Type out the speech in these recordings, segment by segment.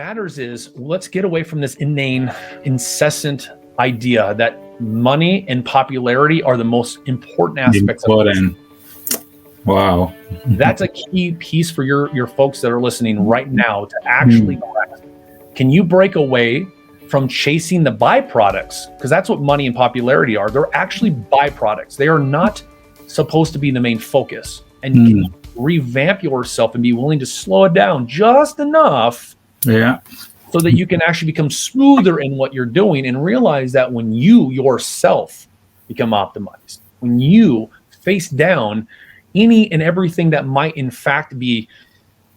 matters is let's get away from this inane, incessant idea that money and popularity are the most important aspects of it. Wow. That's a key piece for your folks that are listening right now to actually grasp. Can you break away from chasing the byproducts? Because that's what money and popularity are. They're actually byproducts. They are not supposed to be the main focus. And can you revamp yourself and be willing to slow it down just enough so that you can actually become smoother in what you're doing and realize that when you yourself become optimized, when you face down any and everything that might in fact be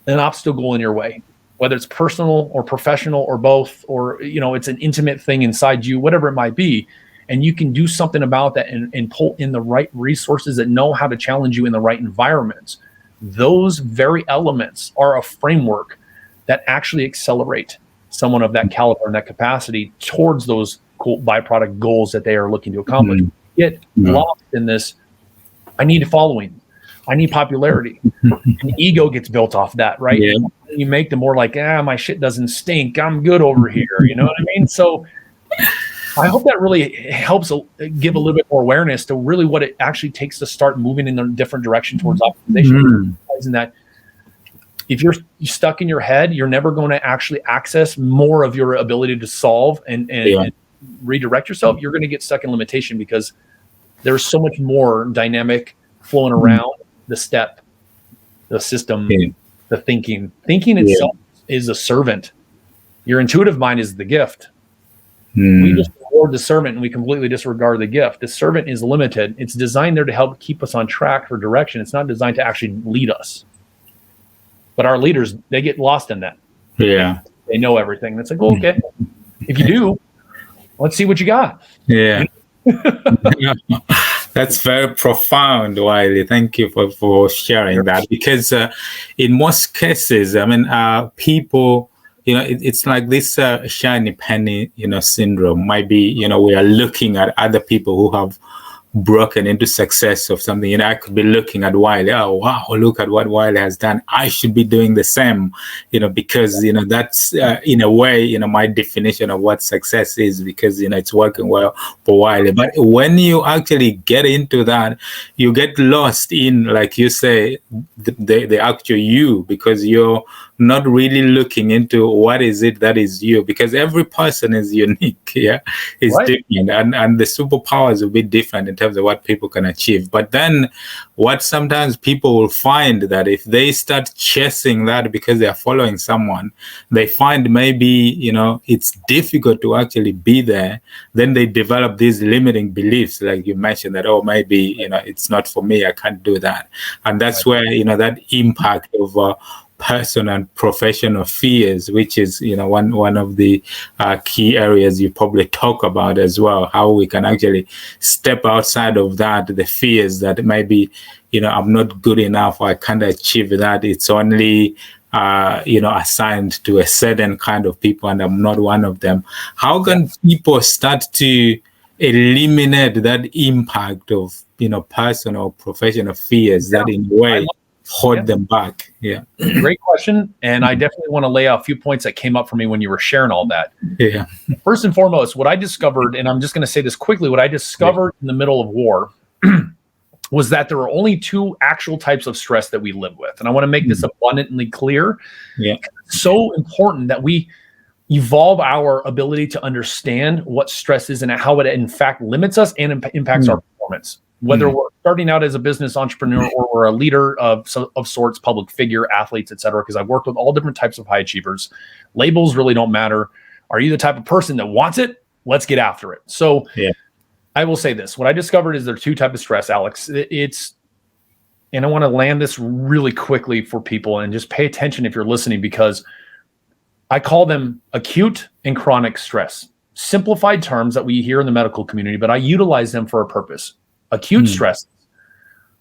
an obstacle in your way, whether it's personal or professional or both, or it's an intimate thing inside you, whatever it might be, and you can do something about that and pull in the right resources that know how to challenge you in the right environments. Those very elements are a framework that actually accelerate someone of that caliber and that capacity towards those cool byproduct goals that they are looking to accomplish. Get lost in this, I need a following, I need popularity. And ego gets built off that, right? Yeah. You make them more like, my shit doesn't stink, I'm good over here. You know what I mean? So I hope that really helps give a little bit more awareness to really what it actually takes to start moving in a different direction towards optimization. Realizing that if you're stuck in your head, you're never going to actually access more of your ability to solve and redirect yourself. You're going to get stuck in limitation because there's so much more dynamic flowing around the step, the system, the thinking. Thinking itself is a servant. Your intuitive mind is the gift. We just reward the servant and we completely disregard the gift. The servant is limited. It's designed there to help keep us on track for direction. It's not designed to actually lead us. But our leaders, they get lost in that. Yeah. They know everything. It's like, well, okay, if you do, let's see what you got. Yeah. That's very profound, Wylie. Thank you for sharing that. Because in most cases, I mean, people, it's like this shiny penny, syndrome. Might be, we are looking at other people who have broken into success of something. I could be looking at Wylie. Oh, wow, look at what Wylie has done. I should be doing the same, because, that's in a way, my definition of what success is, because, it's working well for Wylie. But when you actually get into that, you get lost in, like you say, the actual you, because you're not really looking into what is it that is you, because every person is unique, is different, and the superpowers will be different in terms of what people can achieve. But then what sometimes people will find that if they start chasing that because they are following someone, they find maybe, it's difficult to actually be there. Then they develop these limiting beliefs, like you mentioned, that, maybe, it's not for me, I can't do that. And that's where, that impact of personal and professional fears, which is one of the key areas you probably talk about as well, how we can actually step outside of that, the fears that maybe I'm not good enough, or I can't achieve that, it's only assigned to a certain kind of people and I'm not one of them. How can people start to eliminate that impact of personal professional fears that in a way hold them back? Great question. And I definitely want to lay out a few points that came up for me when you were sharing all that. First and foremost, what I discovered, and I'm just going to say this quickly, what I discovered in the middle of war was that there are only two actual types of stress that we live with. And I want to make this abundantly clear. It's so important that we evolve our ability to understand what stress is and how it in fact limits us and impacts our performance. Whether we're starting out as a business entrepreneur or we're a leader of sorts, public figure, athletes, et cetera, because I've worked with all different types of high achievers. Labels really don't matter. Are you the type of person that wants it? Let's get after it. So I will say this. What I discovered is there are two types of stress, Alex. And I want to land this really quickly for people and just pay attention if you're listening, because I call them acute and chronic stress. Simplified terms that we hear in the medical community, but I utilize them for a purpose. Acute stress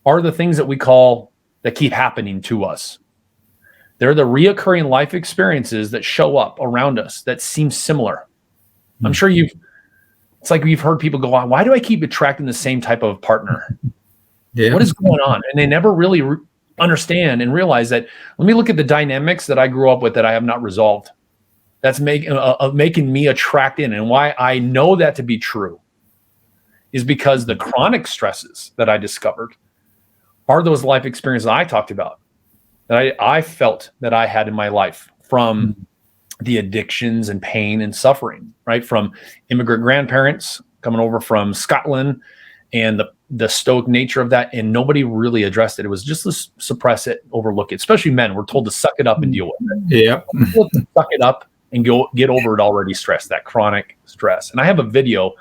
are the things that we call that keep happening to us. They're the reoccurring life experiences that show up around us that seem similar. I'm sure it's like you've heard people go, why do I keep attracting the same type of partner? What is going on? And they never really understand and realize that, let me look at the dynamics that I grew up with that I have not resolved. that's making me attract in. And why I know that to be true is because the chronic stresses that I discovered are those life experiences I talked about, that I felt that I had in my life, from the addictions and pain and suffering, right? From immigrant grandparents coming over from Scotland, and the stoic nature of that. And nobody really addressed it. It was just to suppress it, overlook it, especially men. We're told to suck it up and deal with it. Yeah. Suck it up and get over it already stress, that chronic stress. And I have a video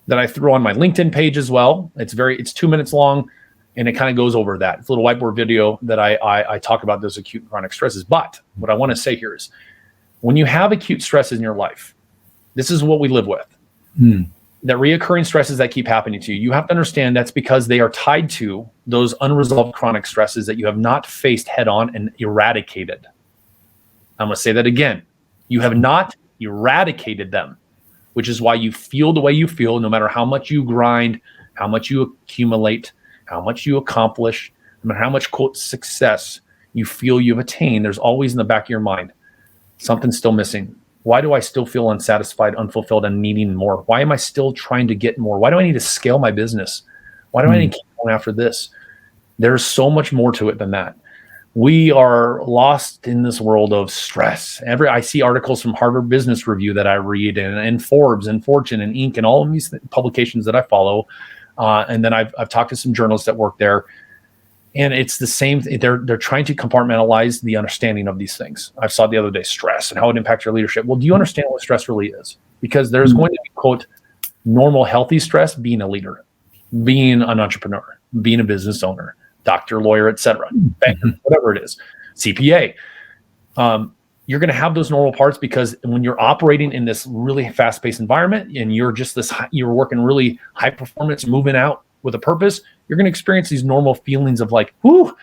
that I threw on my LinkedIn page as well. It's 2 minutes long, and it kind of goes over that. It's a little whiteboard video that I talk about those acute and chronic stresses. But what I want to say here is, when you have acute stresses in your life, this is what we live with. That reoccurring stresses that keep happening to you, you have to understand that's because they are tied to those unresolved chronic stresses that you have not faced head on and eradicated. I'm going to say that again. You have not eradicated them, which is why you feel the way you feel, no matter how much you grind, how much you accumulate, how much you accomplish, no matter how much, quote, success you feel you've attained. There's always in the back of your mind, something's still missing. Why do I still feel unsatisfied, unfulfilled, and needing more? Why am I still trying to get more? Why do I need to scale my business? Why do I need to keep going after this? There's so much more to it than that. We are lost in this world of stress. I see articles from Harvard Business Review that I read, and Forbes and Fortune and Inc. and all of these publications that I follow. And then I've talked to some journalists that work there. And it's the same. They're trying to compartmentalize the understanding of these things. I saw the other day stress and how it impacts your leadership. Well, do you understand what stress really is? Because there's going to be, quote, normal, healthy stress, being a leader, being an entrepreneur, being a business owner, doctor, lawyer, etc., banker, whatever it is, CPA. You're going to have those normal parts, because when you're operating in this really fast-paced environment and you're working really high performance, moving out with a purpose, you're going to experience these normal feelings of like, whoo,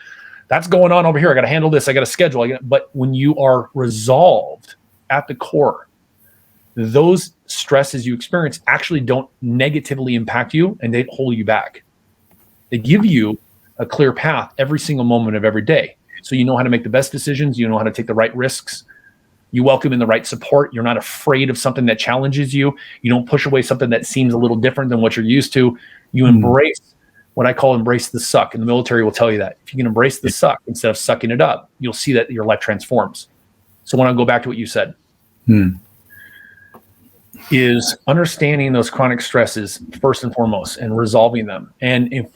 that's going on over here. I got to handle this. I got to schedule. But when you are resolved at the core, those stresses you experience actually don't negatively impact you, and they hold you back. They give you a clear path every single moment of every day. So you know how to make the best decisions. You know how to take the right risks. You welcome in the right support. You're not afraid of something that challenges you. You don't push away something that seems a little different than what you're used to. You embrace what I call embrace the suck. And the military will tell you that. If you can embrace the suck instead of sucking it up, you'll see that your life transforms. So when I go back to what you said, is understanding those chronic stresses first and foremost and resolving them. And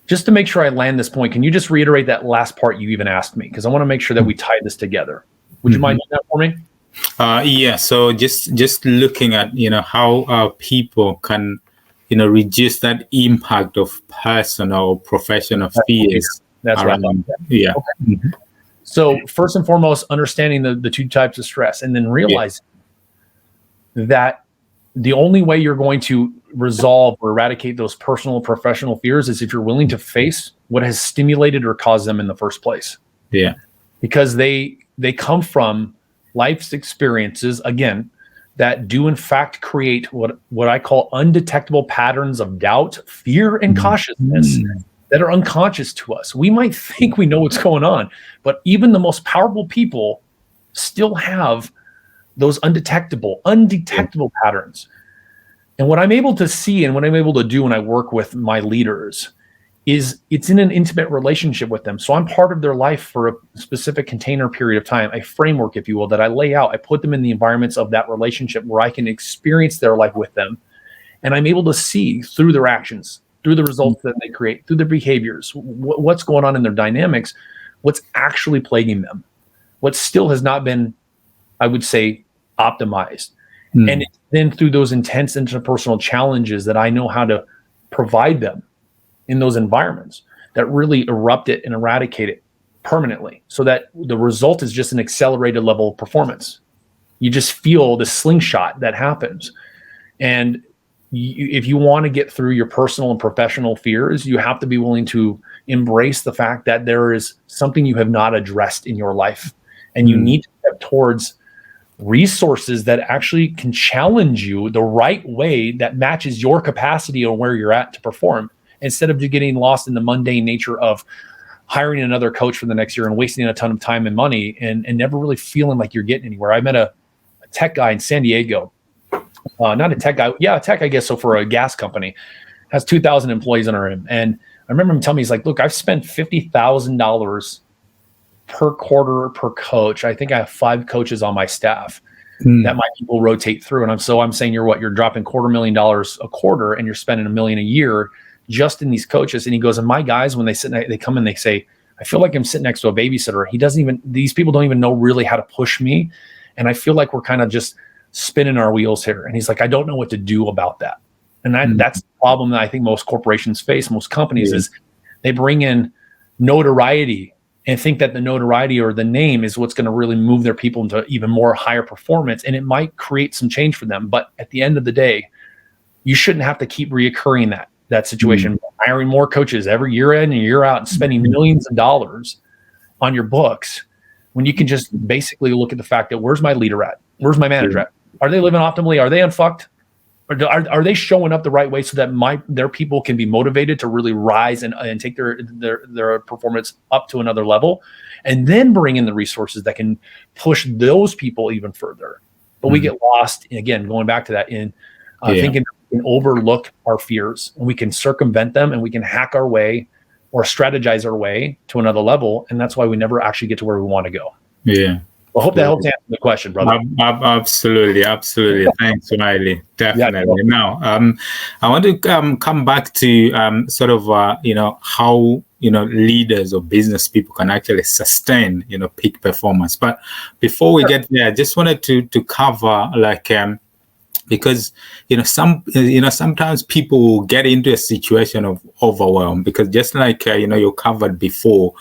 just to make sure I land this point, can you just reiterate that last part you even asked me? Because I want to make sure that we tie this together. Would you mind doing that for me? Yeah. So just looking at, how people can, reduce that impact of personal or professional fears. That's right. Yeah. Okay. So first and foremost, understanding the two types of stress, and then realizing that the only way you're going to resolve or eradicate those personal and professional fears is if you're willing to face what has stimulated or caused them in the first place. Yeah. Because they come from life's experiences, again, that do in fact create what I call undetectable patterns of doubt, fear, and cautiousness that are unconscious to us. We might think we know what's going on, but even the most powerful people still have those undetectable patterns. And what I'm able to see and what I'm able to do when I work with my leaders is it's in an intimate relationship with them. So I'm part of their life for a specific container period of time, a framework, if you will, that I lay out. I put them in the environments of that relationship where I can experience their life with them. And I'm able to see through their actions, through the results that they create, through their behaviors, what's going on in their dynamics, what's actually plaguing them, what still has not been, I would say, optimized. And it's then through those intense interpersonal challenges that I know how to provide them in those environments that really erupt it and eradicate it permanently, so that the result is just an accelerated level of performance. You just feel the slingshot that happens. And if you want to get through your personal and professional fears, you have to be willing to embrace the fact that there is something you have not addressed in your life, and you need to step towards resources that actually can challenge you the right way that matches your capacity or where you're at to perform, instead of just getting lost in the mundane nature of, hiring another coach for the next year and wasting a ton of time and money and never really feeling like you're getting anywhere. I met a tech guy in San Diego, not a tech guy. Yeah, a tech, I guess. So for a gas company, has 2,000 employees under him. And I remember him telling me, he's like, look, I've spent $50,000 per quarter per coach. I think I have 5 coaches on my staff that my people rotate through. And I'm saying you're dropping $250,000 a quarter and you're spending $1 million a year just in these coaches. And he goes, and my guys, when they come in, they say, I feel like I'm sitting next to a babysitter. These people don't even know really how to push me. And I feel like we're kind of just spinning our wheels here. And he's like, I don't know what to do about that. And that's the problem that I think most corporations face, most companies, is they bring in notoriety and think that the notoriety or the name is what's going to really move their people into even more higher performance. And it might create some change for them. But at the end of the day, you shouldn't have to keep reoccurring that situation, hiring more coaches every year in and year out and spending millions of dollars on your books, when you can just basically look at the fact that where's my leader at? Where's my manager at? Are they living optimally? Are they unfucked? Or are they showing up the right way so that their people can be motivated to really rise and take their performance up to another level, and then bring in the resources that can push those people even further? But we get lost, again, going back to that, in thinking we can overlook our fears and we can circumvent them and we can hack our way or strategize our way to another level. And that's why we never actually get to where we want to go. Yeah. I hope that helps answer the question, brother. Absolutely. Thanks, Wylie. Definitely. Now, I want to come back to sort of how leaders or business people can actually sustain peak performance. But before we get there, I just wanted to cover because sometimes people will get into a situation of overwhelm, because just like you covered before,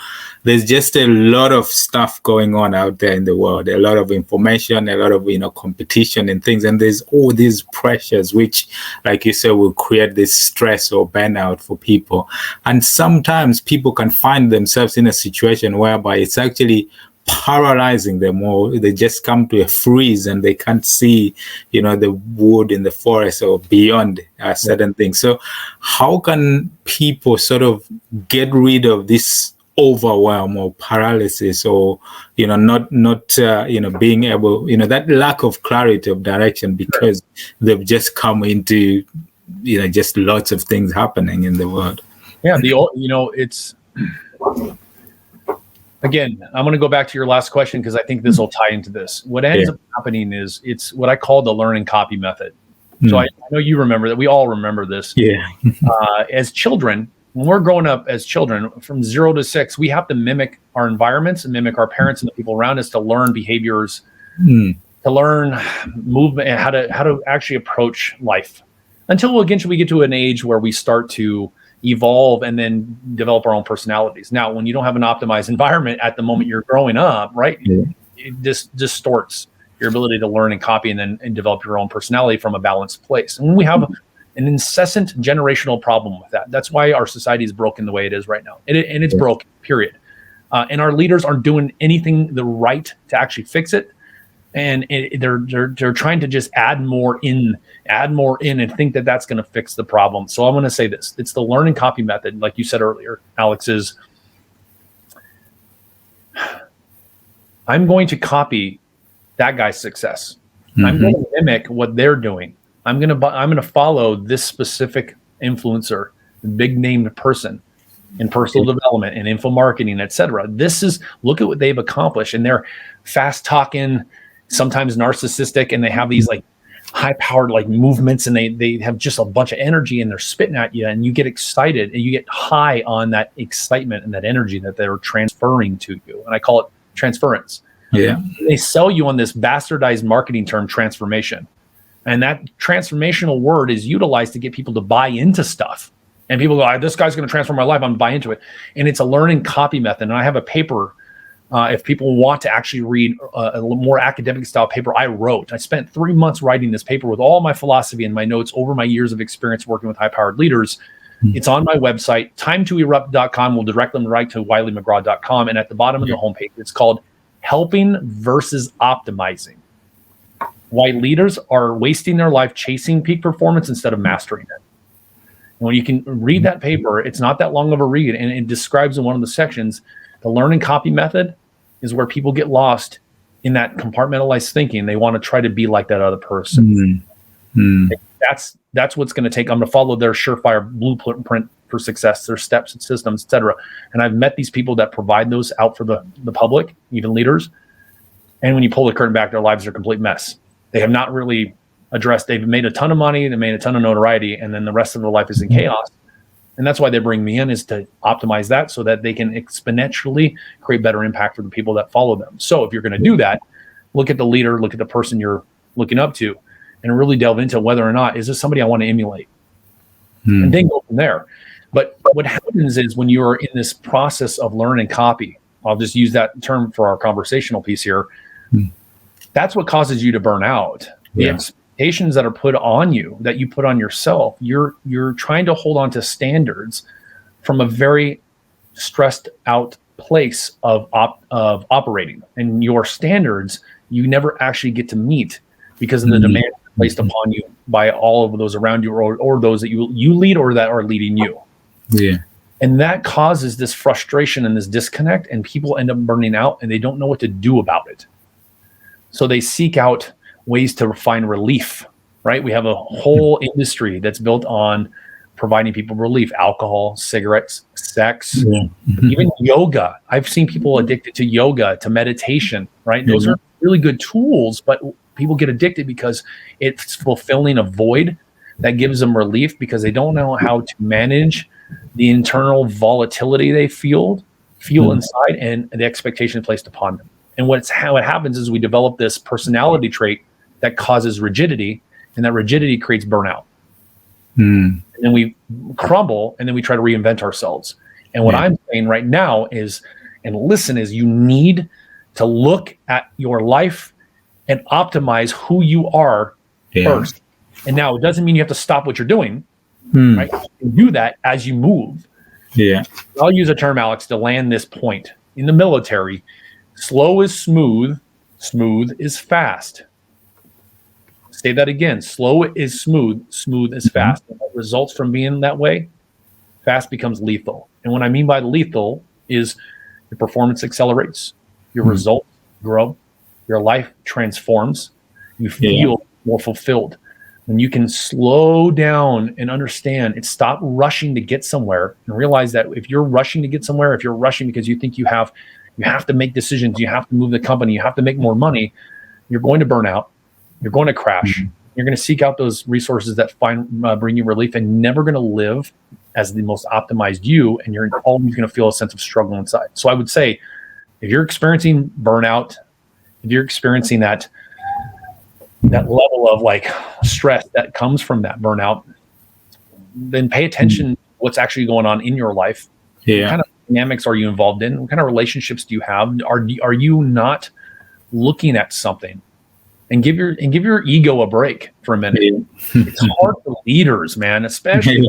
there's just a lot of stuff going on out there in the world, a lot of information, a lot of competition and things, and there's all these pressures which, like you said, will create this stress or burnout for people. And sometimes people can find themselves in a situation whereby it's actually paralyzing them, or they just come to a freeze and they can't see the wood in the forest or beyond certain things. So how can people sort of get rid of this overwhelm or paralysis, or not being able, that lack of clarity of direction, because they've just come into just lots of things happening in the world? It's again, I'm going to go back to your last question, because I think this will tie into this. What ends up happening is it's what I call the learn and copy method. So I know you remember that. We all remember this. Yeah. As children, when we're growing up as children, from 0 to 6, we have to mimic our environments and mimic our parents and the people around us to learn behaviors, to learn movement, and how to actually approach life, until eventually we get to an age where we start to evolve and then develop our own personalities. Now, when you don't have an optimized environment at the moment you're growing up, right, it just distorts your ability to learn and copy and develop your own personality from a balanced place. And we have an incessant generational problem with that. That's why our society is broken the way it is right now. And it's broken, period. And our leaders aren't doing anything right to actually fix it. And they're trying to just add more in and think that that's going to fix the problem. So I'm going to say this. It's the learn and copy method. Like you said earlier, Alex, is I'm going to copy that guy's success. I'm going to mimic what they're doing. I'm going to follow this specific influencer, big named person in personal development and info marketing, etc. Look at what they've accomplished, and they're fast talking, sometimes narcissistic, and they have these like high powered like movements, and they have just a bunch of energy, and they're spitting at you, and you get excited and you get high on that excitement and that energy that they're transferring to you. And I call it transference. Yeah. They sell you on this bastardized marketing term, transformation. And that transformational word is utilized to get people to buy into stuff. And people go, this guy's going to transform my life. I'm going to buy into it. And it's a learning copy method. And I have a paper, if people want to actually read a more academic style paper I wrote. I spent 3 months writing this paper with all my philosophy and my notes over my years of experience working with high-powered leaders. It's on my website, timetoerupt.com. Will direct them right to wyliemcgraw.com. And at the bottom of the homepage, it's called Helping versus Optimizing. Why leaders are wasting their life chasing peak performance instead of mastering it. when you can read that paper, it's not that long of a read, and it describes in one of the sections the learn and copy method is where people get lost in that compartmentalized thinking. They want to try to be like that other person. That's what's going to take. I'm going to follow their surefire blueprint for success, their steps and systems, etc. And I've met these people that provide those out for the public, even leaders. And when you pull the curtain back, their lives are a complete mess. They have not really addressed. They've made a ton of money, they made a ton of notoriety, and then the rest of their life is in chaos. And that's why they bring me in, is to optimize that so that they can exponentially create better impact for the people that follow them. So if you're going to do that, look at the leader, look at the person you're looking up to, and really delve into whether or not, is this somebody I want to emulate? And then go from there. But what happens is when you're in this process of learn and copy, I'll just use that term for our conversational piece here, that's what causes you to burn out. The expectations that are put on you, that you put on yourself, you're trying to hold on to standards from a very stressed out place of operating. And your standards, you never actually get to meet because of the demand placed upon you by all of those around you, or those that you lead or that are leading you. Yeah. And that causes this frustration and this disconnect, and people end up burning out and they don't know what to do about it. So they seek out ways to find relief, right? We have a whole industry that's built on providing people relief: alcohol, cigarettes, sex, even yoga. I've seen people addicted to yoga, to meditation, right? Those are really good tools, but people get addicted because it's fulfilling a void that gives them relief, because they don't know how to manage the internal volatility they feel inside, and the expectation placed upon them. And what happens is we develop this personality trait that causes rigidity, and that rigidity creates burnout. And then we crumble, and then we try to reinvent ourselves. And what I'm saying right now is, and listen, is you need to look at your life and optimize who you are first. And now it doesn't mean you have to stop what you're doing, right? You can do that as you move. I'll use a term, Alex, to land this point. In the military, slow is smooth, smooth is fast. Say that again. Slow is smooth, smooth is fast. And what results from being that way? Fast becomes lethal. And what I mean by lethal is your performance accelerates, your results grow, your life transforms, you feel more fulfilled. When you can slow down and understand, and stop rushing to get somewhere, and realize that if you're rushing to get somewhere, if you're rushing because you think you have to make decisions, you have to move the company, you have to make more money, you're going to burn out, you're going to crash, you're going to seek out those resources that bring you relief, and never going to live as the most optimized you, and you're always going to feel a sense of struggle inside. So I would say, if you're experiencing burnout, if you're experiencing that level of like stress that comes from that burnout, then pay attention to what's actually going on in your life. What kind of dynamics are you involved in? What kind of relationships do you have? Are you not looking at something? And give your ego a break for a minute. It's hard for leaders, man, especially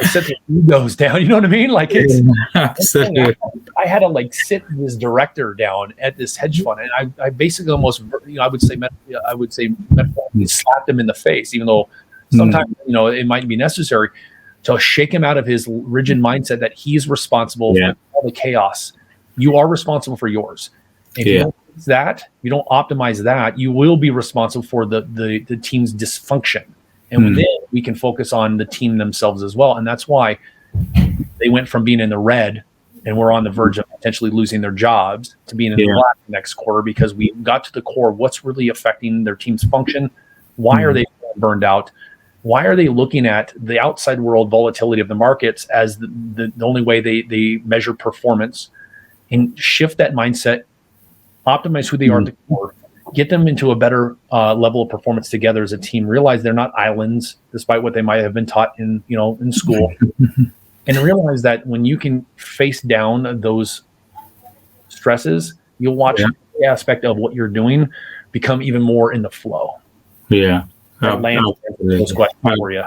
set their egos down. You know what I mean? Like I had to like sit this director down at this hedge fund, and I basically almost, I would say metaphorically slapped him in the face, even though sometimes it might be necessary to shake him out of his rigid mindset that he's responsible for all the chaos. You are responsible for yours. If you don't fix that, you don't optimize that, you will be responsible for the team's dysfunction. And then we can focus on the team themselves as well. And that's why they went from being in the red, and we're on the verge of potentially losing their jobs, to being in the black next quarter, because we got to the core of what's really affecting their team's function. Why are they burned out? Why are they looking at the outside world volatility of the markets as the only way they measure performance? And shift that mindset, optimize who they are at the core, get them into a better level of performance together as a team, realize they're not islands, despite what they might have been taught in school. And realize that when you can face down those stresses, you'll watch the aspect of what you're doing become even more in the flow. Those questions for you.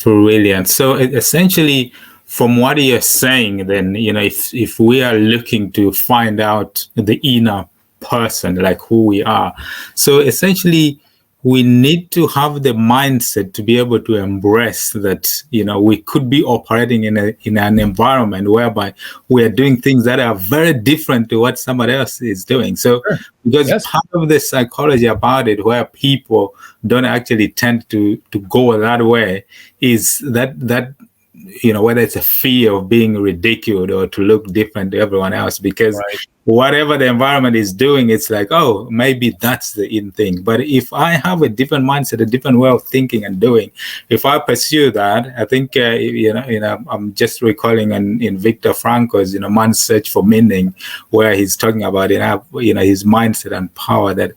Brilliant. So essentially, from what you're saying, then, if we are looking to find out the inner person, like who we are, so essentially we need to have the mindset to be able to embrace that, we could be operating in an environment whereby we are doing things that are very different to what somebody else is doing. So, because part of the psychology about it, where people don't actually tend to go that way, is that whether it's a fear of being ridiculed or to look different to everyone else, because whatever the environment is doing, it's like, oh, maybe that's the in thing. But if I have a different mindset, a different way of thinking and doing, if I pursue that, I think, I'm just recalling in Viktor Frankl's, Man's Search for Meaning, where he's talking about his mindset and power, that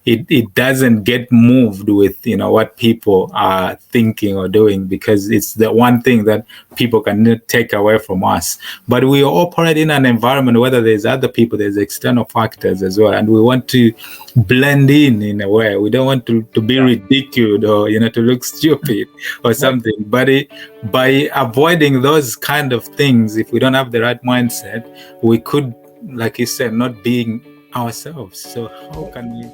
it doesn't get moved with, what people are thinking or doing, because it's the one thing that people can take away from us. But we operate in an environment, whether there's other people, there's external factors as well, and we want to blend in a way. We don't want to be ridiculed or to look stupid or something. But by avoiding those kind of things, if we don't have the right mindset, we could, like you said, not being ourselves. So how can we